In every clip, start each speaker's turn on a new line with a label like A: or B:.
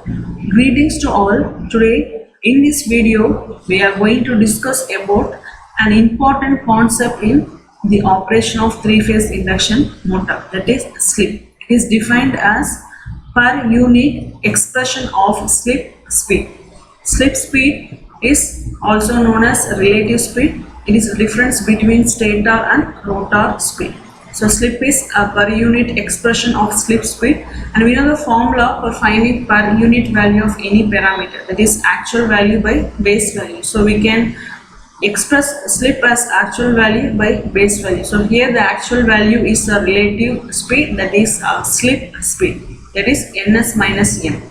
A: Greetings to all. Today in this video we are going to discuss about an important concept in the operation of three-phase induction motor, that is slip. It is defined as per unit expression of slip speed. Slip speed is also known as relative speed. It is the difference between stator and rotor speed. So slip is a per unit expression of slip speed, and we know the formula for finding per unit value of any parameter, that is actual value by base value. So we can express slip as actual value by base value. So here the actual value is the relative speed, that is slip speed, that is ns minus m,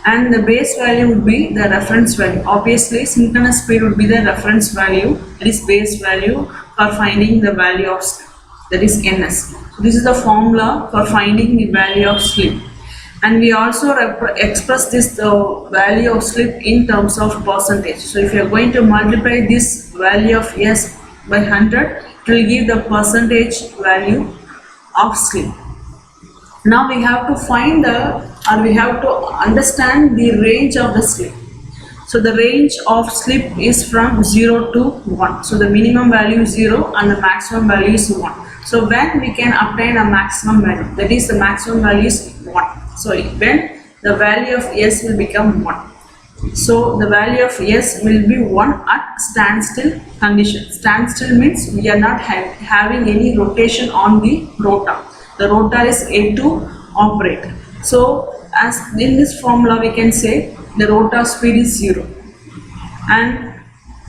A: and the base value would be the reference value. Obviously synchronous speed would be the reference value, that is base value for finding the value of slip, that is ns. So this is the formula for finding the value of slip, and we also express this value of slip in terms of percentage. So if you are going to multiply this value of s by 100, it will give the percentage value of slip. Now we have to find we have to understand the range of the slip. So the range of slip is from 0 to 1. So the minimum value is 0 and the maximum value is 1. So when we can obtain a maximum value, that is the maximum value is 1. So when the value of s will become 1. So the value of s will be 1 at standstill condition. Standstill means we are not having any rotation on the rotor. The rotor is yet to operate. So as in this formula we can say the rotor speed is 0, and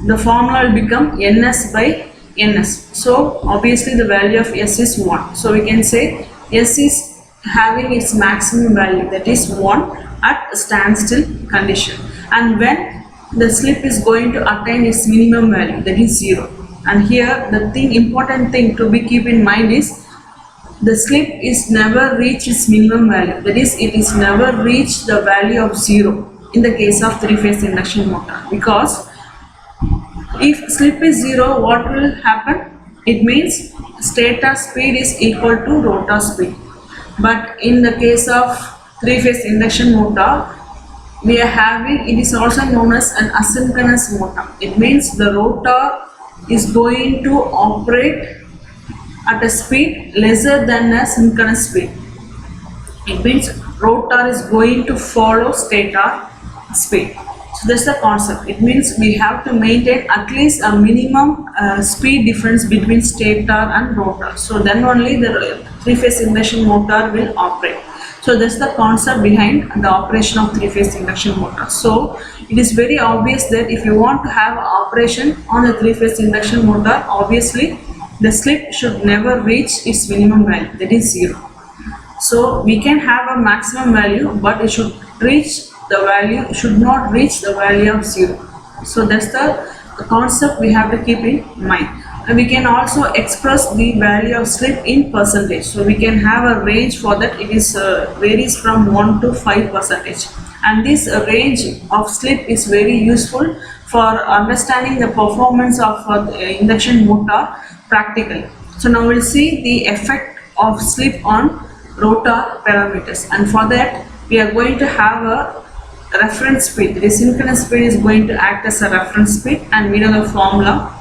A: the formula will become ns by ns. So obviously the value of s is 1. So we can say s is having its maximum value, that is 1 at standstill condition, and when the slip is going to attain its minimum value, that is 0. And here the important thing to be keep in mind is the slip is never reach its minimum value, that is it is never reached the value of 0 in the case of three-phase induction motor, because if slip is 0, what will happen? It means stator speed is equal to rotor speed. But in the case of three-phase induction motor, we are having, it is also known as an asynchronous motor. It means the rotor is going to operate at a speed lesser than a synchronous speed. It means rotor is going to follow stator speed. So that's the concept. It means we have to maintain at least a minimum speed difference between stator and rotor. So then only the three-phase induction motor will operate. So that's the concept behind the operation of three-phase induction motor. So it is very obvious that if you want to have operation on a three-phase induction motor, obviously the slip should never reach its minimum value, that is 0. So we can have a maximum value, but it should not reach the value of 0. So that's the concept we have to keep in mind. And we can also express the value of slip in percentage. So we can have a range for that. It is varies from 1 to 5%, and this range of slip is very useful for understanding the performance of induction motor practically. So now we'll see the effect of slip on rotor parameters, and for that we are going to have a reference speed. The synchronous speed is going to act as a reference speed, and we know the formula.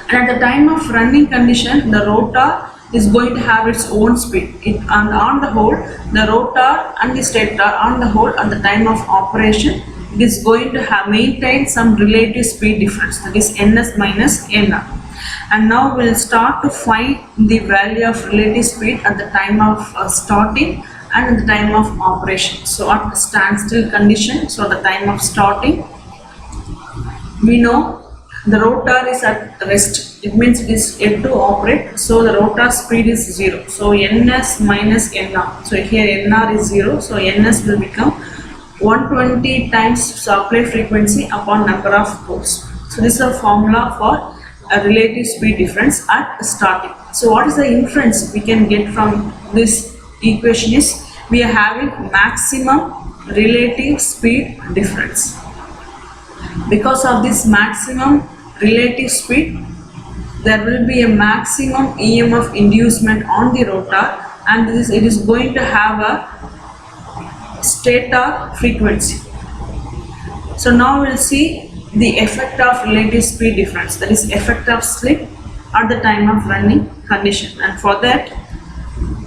A: And at the time of running condition, the rotor is going to have its own speed. And on the whole, the rotor and the stator on the whole at the time of operation, it is going to have maintain some relative speed difference, that is ns minus nr. And now we'll start to find the value of relative speed at the time of starting and at the time of operation. So at standstill condition, so the time of starting, we know the rotor is at rest. It means it is yet to operate. So the rotor speed is 0. So ns minus nr. So here nr is 0. So ns will become 120 times supply frequency upon number of poles. So this is a formula for a relative speed difference at starting. So what is the inference we can get from this equation is we are having maximum relative speed difference. Because of this maximum relative speed, there will be a maximum EMF inducement on the rotor, and it is going to have a stator frequency. So now we'll see the effect of relative speed difference, that is effect of slip at the time of running condition. And for that,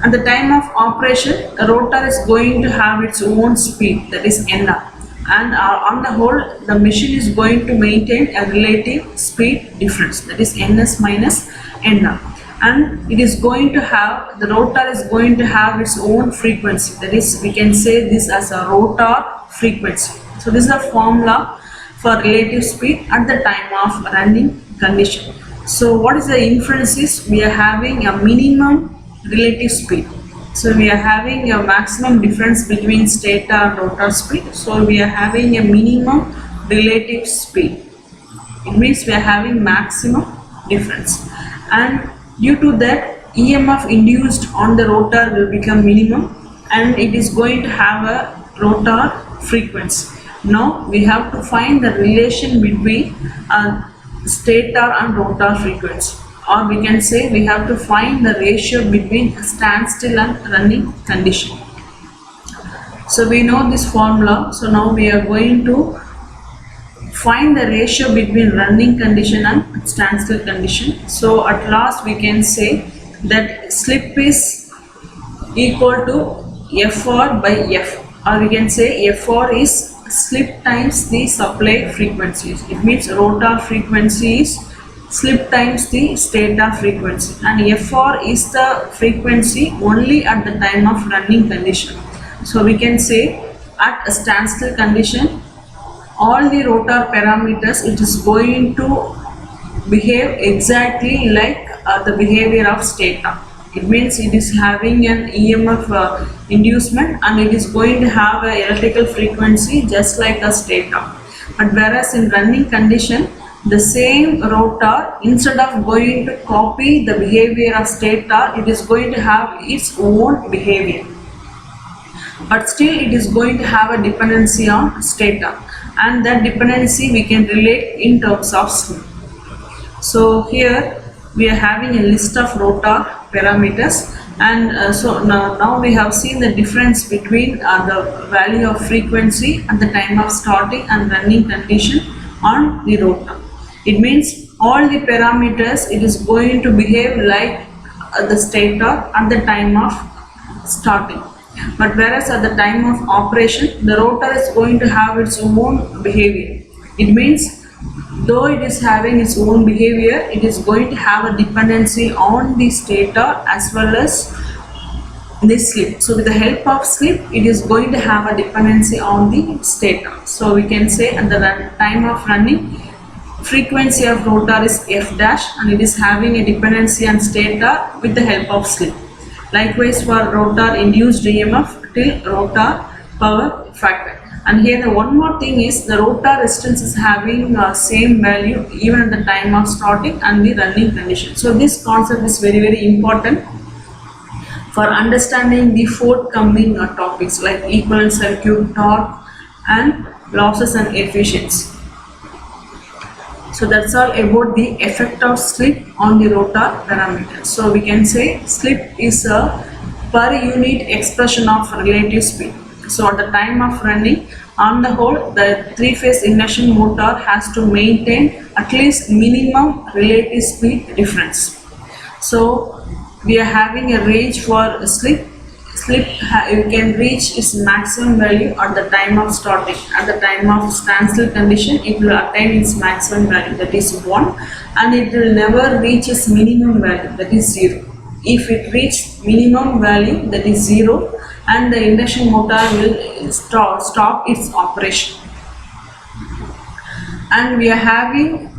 A: at the time of operation, the rotor is going to have its own speed, that is Nr, and on the whole the machine is going to maintain a relative speed difference, that is Ns minus Nr, and it is going to have, the rotor is going to have its own frequency, that is we can say this as a rotor frequency. So this is a formula for relative speed at the time of running condition. So what is the inference is, we are having a minimum relative speed. So we are having a maximum difference between stator and rotor speed. So we are having a minimum relative speed. It means we are having maximum difference. And due to that, EMF induced on the rotor will become minimum, and it is going to have a rotor frequency. Now we have to find the relation between stator and rotor frequency, or we can say we have to find the ratio between standstill and running condition. So we know this formula. So now we are going to find the ratio between running condition and standstill condition. So at last we can say that slip is equal to Fr by F, or we can say Fr is slip times the supply frequencies. It means rotor frequency is slip times the stator frequency, and Fr is the frequency only at the time of running condition. So we can say at a standstill condition, all the rotor parameters, it is going to behave exactly like the behavior of stator. It means it is having an EMF inducement, and it is going to have a electrical frequency just like a stator. But whereas in running condition, the same rotor, instead of going to copy the behavior of stator, it is going to have its own behavior. But still it is going to have a dependency on stator, and that dependency we can relate in terms of slip. So here we are having a list of rotor parameters, and so now we have seen the difference between the value of frequency at the time of starting and running condition on the rotor. It means all the parameters, it is going to behave like the stator at the time of starting, but whereas at the time of operation, the rotor is going to have its own behavior. It means though it is having its own behavior, it is going to have a dependency on the stator as well as the slip. So with the help of slip, it is going to have a dependency on the stator. So we can say at the time of running, frequency of rotor is F dash, and it is having a dependency on stator with the help of slip. Likewise for rotor induced EMF till rotor power factor. And here the one more thing is, the rotor resistance is having same value even at the time of starting and the running condition. So this concept is very important for understanding the forthcoming topics like equivalent circuit, torque, and losses and efficiency. So that's all about the effect of slip on the rotor parameters. So we can say slip is a per unit expression of relative speed. So at the time of running, on the whole, the three-phase induction motor has to maintain at least minimum relative speed difference. So we are having a range for slip. Slip you can reach its maximum value at the time of starting. At the time of standstill condition, it will attain its maximum value, that is 1, and it will never reach its minimum value, that is 0. If it reaches minimum value, that is 0, and the induction motor will stop its operation. And we are having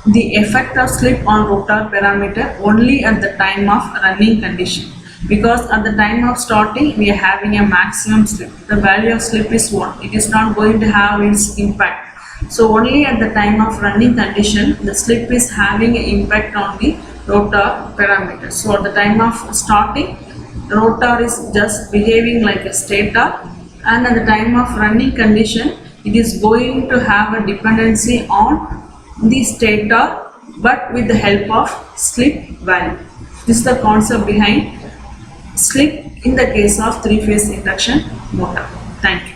A: the effect of slip on rotor parameter only at the time of running condition, because at the time of starting we are having a maximum slip. The value of slip is 1. It is not going to have its impact. So only at the time of running condition, the slip is having an impact on the rotor parameters. So at the time of starting, the rotor is just behaving like a stator, and at the time of running condition, it is going to have a dependency on the stator, but with the help of slip value. This is the concept behind slip in the case of three-phase induction motor. Thank you.